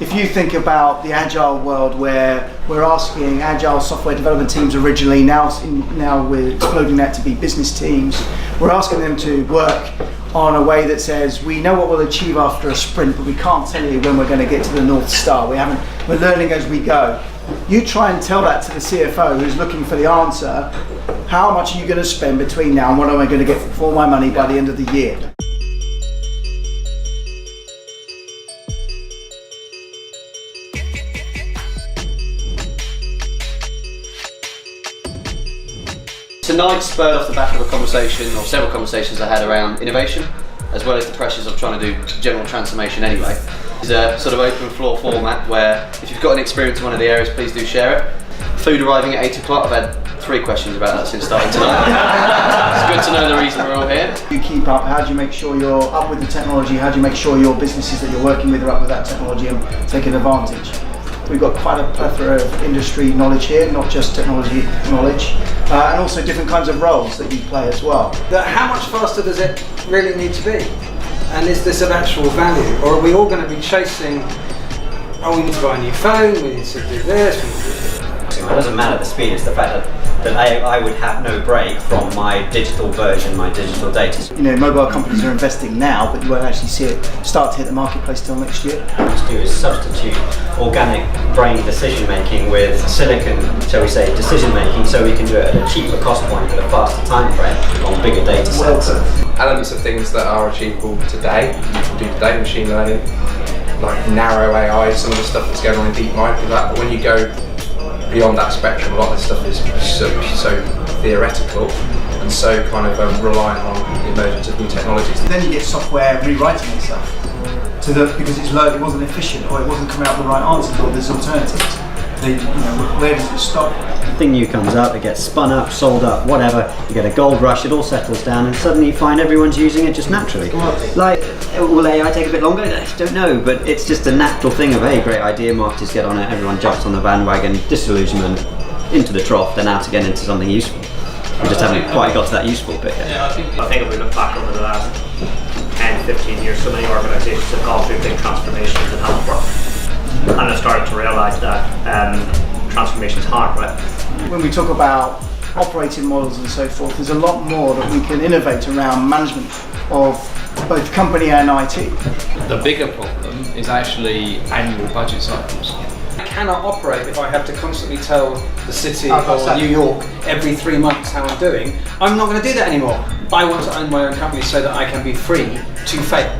if you think about the agile world, where we're asking agile software development teams originally, now we're exploding that to be business teams, we're asking them to work on a way that says we know what we'll achieve after a sprint, but we can't tell you when we're going to get to the North Star. We're learning as we go. You try and tell that to the CFO who's looking for the answer. How much are you going to spend between now and what am I going to get for my money by the end of the year? Tonight spurred off the back of a conversation, or several conversations I had around innovation, as well as the pressures of trying to do general transformation anyway. It's a sort of open floor format where if you've got an experience in one of the areas, please do share it. Food arriving at 8 o'clock, I've had 3 questions about that since starting tonight. It's good to know the reason we're all here. You keep up, how do you make sure you're up with the technology? How do you make sure your businesses that you're working with are up with that technology and taking advantage? We've got quite a plethora of industry knowledge here, not just technology knowledge, and also different kinds of roles that you play as well. How much faster does it really need to be? And is this of actual value? Or are we all going to be chasing, oh, we need to buy a new phone, we need to do this, we need to do this. It doesn't matter the speed, it's the fact that I would have no break from my digital version, my digital data. You know, mobile companies are investing now, but you won't actually see it start to hit the marketplace till next year. What we want to do is substitute organic brain decision making with silicon, shall we say, decision making, so we can do it at a cheaper cost point at a faster time frame on bigger data sets. Elements of things that are achievable today, you can do today, machine learning, like narrow AI, some of the stuff that's going on in DeepMind, but when you go beyond that spectrum, a lot of this stuff is so theoretical and so kind of reliant on the emergence of new technologies. And then you get software rewriting itself because it's low, it wasn't efficient, or it wasn't coming out with the right answers, or there's alternatives. Where does it stop? Something new comes out, it gets spun up, sold up, whatever, you get a gold rush, it all settles down, and suddenly you find everyone's using it just naturally. Like, will AI take a bit longer? I don't know, but it's just a natural thing of, hey, great idea, marketers get on it, everyone jumps on the bandwagon, disillusionment, into the trough, then out again into something useful. We just haven't quite got to that useful bit yet. Yeah, I think if we look back over the last 10, 15 years, so many organisations have gone through big transformations and haven't worked. And I've started to realise that transformation is hard, right? When we talk about operating models and so forth, there's a lot more that we can innovate around management of both company and IT. The bigger problem is actually annual budget cycles. I cannot operate if I have to constantly tell the city or New York every 3 months how I'm doing. I'm not going to do that anymore. I want to own my own company so that I can be free to fail.